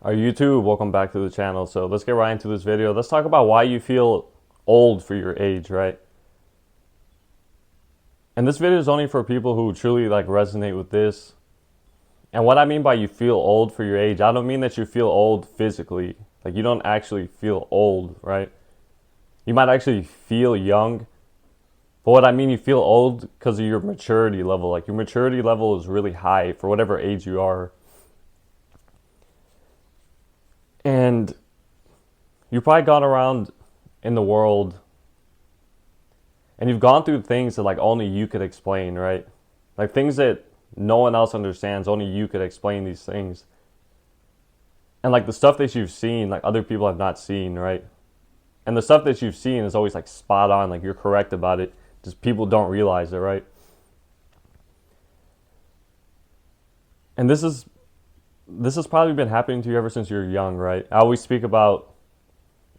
YouTube, welcome back to the channel. So let's get right into this video. Let's talk about why you feel old for your age, right? And this video is only for people who truly resonate with this. And what I mean by you feel old for your age, I don't mean that you feel old physically. Like you don't actually feel old, right? You might actually feel young. But what I mean, you feel old because of your maturity level. Like your maturity level is really high for whatever age you are. And you've probably gone around in the world and you've gone through things that only you could explain, right? Like things that no one else understands, only you could explain these things. And the stuff that you've seen, other people have not seen, right? And the stuff that you've seen is always spot on, you're correct about it. Just people don't realize it, right? And this has probably been happening to you ever since you're young, right? I always speak about,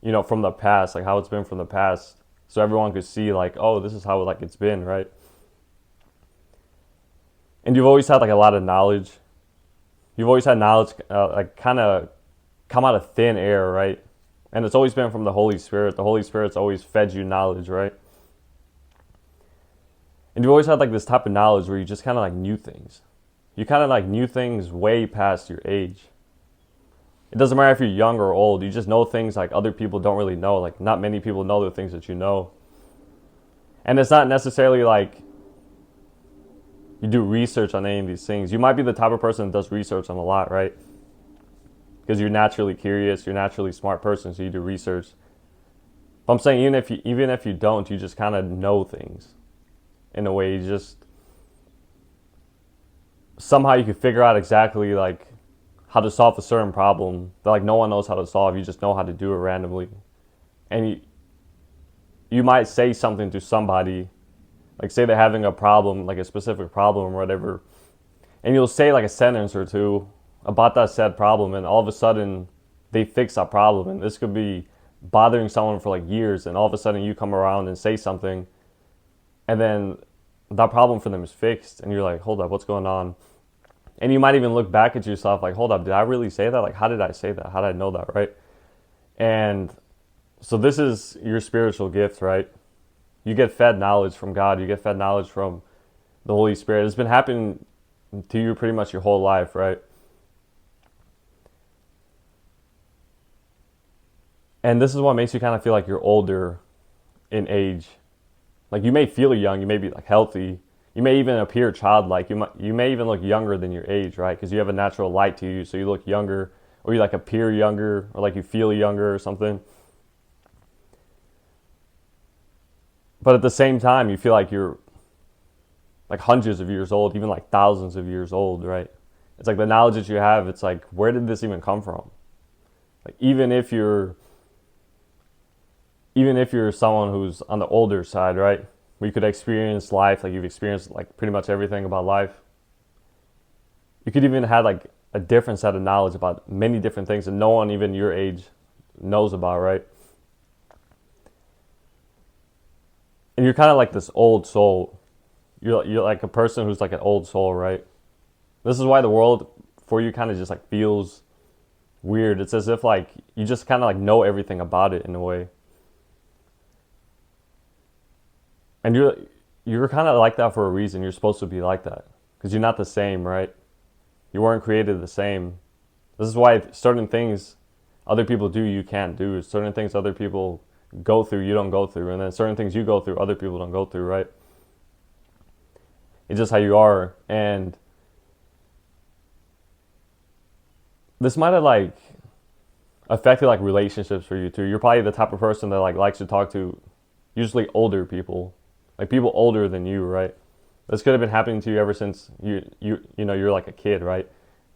from the past, how it's been from the past, so everyone could see oh, this is how it's been, right? And you've always had a lot of knowledge. You've always had knowledge kind of come out of thin air, right? And it's always been from the Holy Spirit. The Holy Spirit's always fed you knowledge, right? And you've always had this type of knowledge where you just kind of knew things. You kind of knew things way past your age. It doesn't matter if you're young or old. You just know things other people don't really know. Not many people know the things that you know. And it's not necessarily you do research on any of these things. You might be the type of person that does research on a lot, right? Because you're naturally curious, you're naturally a smart person, so you do research. But I'm saying even if you don't, you just kind of know things. In a way, you just somehow you can figure out exactly how to solve a certain problem that no one knows how to solve. You just know how to do it randomly. And you might say something to somebody, say they're having a problem, a specific problem or whatever, and you'll say a sentence or two about that said problem, and all of a sudden they fix that problem. And this could be bothering someone for years, and all of a sudden you come around and say something, and then that problem for them is fixed, and you're hold up, what's going on? And you might even look back at yourself hold up, did I really say that? How did I say that? How did I know that, right? And so this is your spiritual gift, right? You get fed knowledge from God. You get fed knowledge from the Holy Spirit. It's been happening to you pretty much your whole life, right? And this is what makes you kind of feel you're older in age. You may feel young, you may be healthy, you may even appear childlike. You may even look younger than your age, right? Because you have a natural light to you, so you look younger, or you appear younger, or you feel younger or something. But at the same time, you feel you're hundreds of years old, even thousands of years old, right? It's the knowledge that you have. It's where did this even come from? Even if you're someone who's on the older side, right? Where you could experience life, you've experienced pretty much everything about life. You could even have a different set of knowledge about many different things that no one even your age knows about, right? And you're kind of this old soul. You're a person who's an old soul, right? This is why the world for you kind of just feels weird. It's as if you just kind of know everything about it in a way. And you're kind of like that for a reason. You're supposed to be like that because you're not the same, right? You weren't created the same. This is why certain things other people do, you can't do. Certain things other people go through, you don't go through. And then certain things you go through, other people don't go through, right? It's just how you are. And this might have affected relationships for you too. You're probably the type of person that likes to talk to usually older people. People older than you, right? This could have been happening to you ever since you're a kid, right?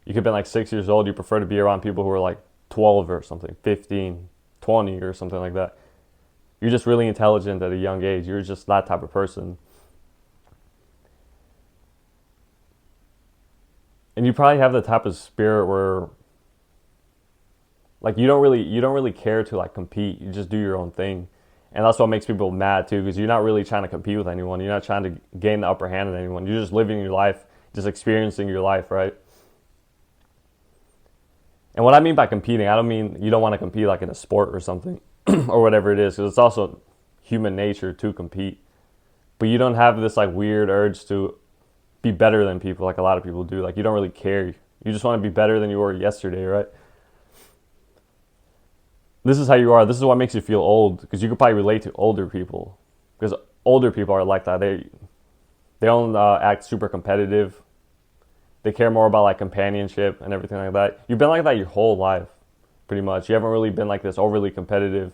You could have been 6 years old. You prefer to be around people who are 12 or something, 15, 20 or something like that. You're just really intelligent at a young age. You're just that type of person. And you probably have the type of spirit where you don't really care to compete. You just do your own thing. And that's what makes people mad too, because you're not really trying to compete with anyone. You're not trying to gain the upper hand on anyone. You're just living your life, just experiencing your life, right? And what I mean by competing, I don't mean you don't want to compete like in a sport or something or whatever it is, because it's also human nature to compete. But you don't have this like weird urge to be better than people like a lot of people do. Like you don't really care. You just want to be better than you were yesterday, right? This is how you are. This is what makes you feel old, because you could probably relate to older people, because older people are like that. They don't act super competitive. They care more about like companionship and everything like that. You've been like that your whole life, pretty much. You haven't really been like this overly competitive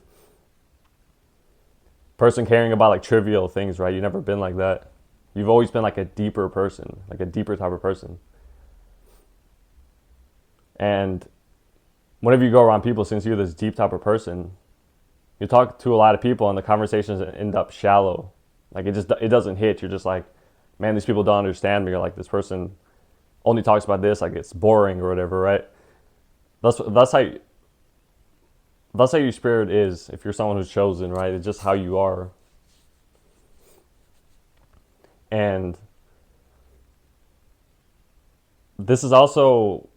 person caring about like trivial things, right? You've never been like that. You've always been like a deeper person, like a deeper type of person. And whenever you go around people, since you're this deep type of person, you talk to a lot of people and the conversations end up shallow. Like it doesn't hit. You're just like, man, these people don't understand me, or like this person only talks about this, like it's boring or whatever, right? That's how your spirit is if you're someone who's chosen, right? It's just how you are. And this is also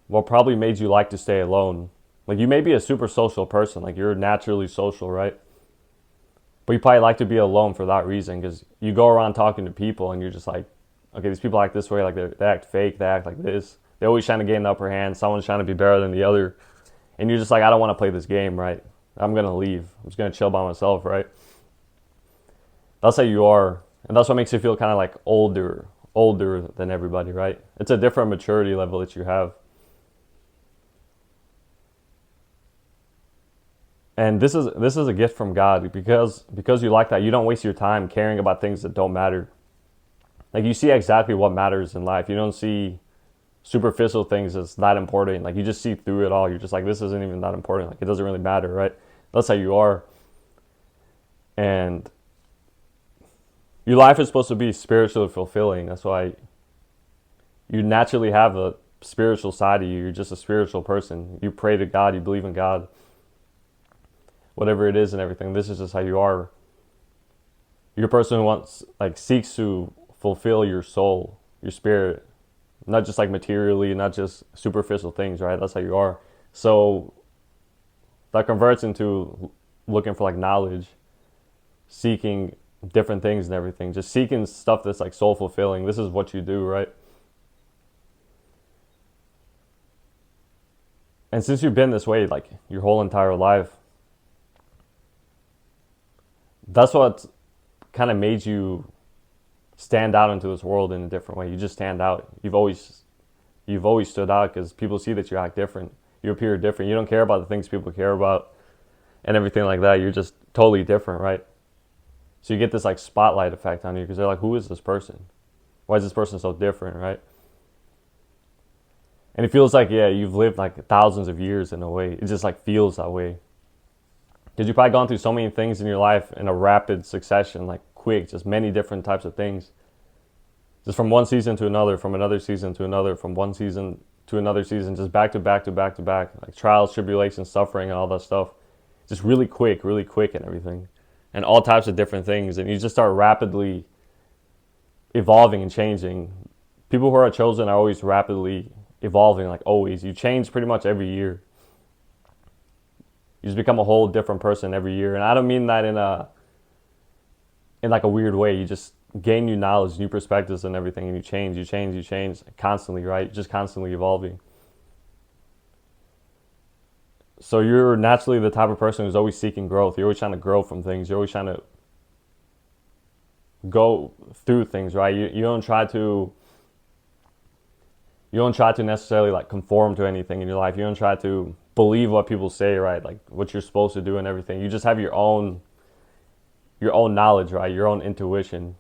what probably made you like to stay alone. Like you may be a super social person, like you're naturally social, right? But you probably like to be alone for that reason, because you go around talking to people and you're just like, okay, these people act this way, like they act fake, they act like this. They're always trying to gain the upper hand. Someone's trying to be better than the other. And you're just like, I don't want to play this game, right? I'm going to leave. I'm just going to chill by myself, right? That's how you are. And that's what makes you feel kind of like older than everybody, right? It's a different maturity level that you have. And this is a gift from God, because you like that. You don't waste your time caring about things that don't matter. Like you see exactly what matters in life. You don't see superficial things as that important. Like you just see through it all. You're just like, this isn't even that important. Like it doesn't really matter, right? That's how you are. And your life is supposed to be spiritually fulfilling. That's why you naturally have a spiritual side of you. You're just a spiritual person. You pray to God. You believe in God. Whatever it is and everything. This is just how you are. You're a person who seeks to fulfill your soul, your spirit, not just like materially, not just superficial things, right? That's how you are. So that converts into looking for like knowledge, seeking different things and everything, just seeking stuff that's like soul fulfilling. This is what you do, right? And since you've been this way like your whole entire life, that's what kind of made you stand out into this world in a different way. You just stand out. You've always stood out because people see that you act different. You appear different. You don't care about the things people care about and everything like that. You're just totally different, right? So you get this like spotlight effect on you, because they're like, who is this person? Why is this person so different, right? And it feels like, yeah, you've lived like thousands of years in a way. It just like feels that way. Because you've probably gone through so many things in your life in a rapid succession, like quick, just many different types of things. Just from one season to another, from another season to another, from one season to another season, just back to back to back to back, like trials, tribulations, suffering, and all that stuff. Just really quick and everything. And all types of different things. And you just start rapidly evolving and changing. People who are chosen are always rapidly evolving, like always. You change pretty much every year. You just become a whole different person every year. And I don't mean that in like a weird way. You just gain new knowledge, new perspectives and everything, and you change constantly, right? Just constantly evolving. So you're naturally the type of person who's always seeking growth. You're always trying to grow from things. You're always trying to go through things, right? You don't try to necessarily like conform to anything in your life. You don't try to believe what people say, right? Like what you're supposed to do and everything. You just have your own knowledge, right? Your own intuition.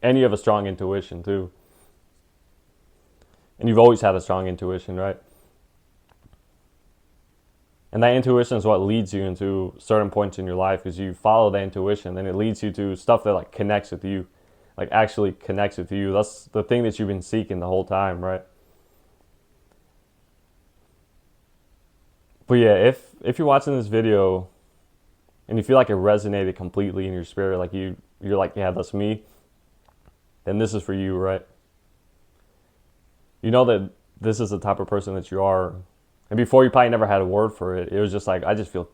And you have a strong intuition too. And you've always had a strong intuition, right? And that intuition is what leads you into certain points in your life, because you follow that intuition and it leads you to stuff that like connects with you, like actually connects with you. That's the thing that you've been seeking the whole time, right? But yeah, if you're watching this video and you feel like it resonated completely in your spirit, like you're like, yeah, that's me, then this is for you, right? You know that this is the type of person that you are, And before you probably never had a word for it. It was just like, I just feel,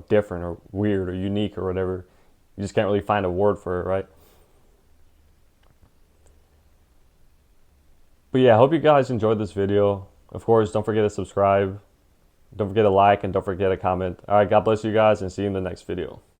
different or weird or unique or whatever. You just can't really find a word for it, right? But yeah, I hope you guys enjoyed this video. Of course, don't forget to subscribe. Don't forget to like and don't forget to comment. All right, God bless you guys and see you in the next video.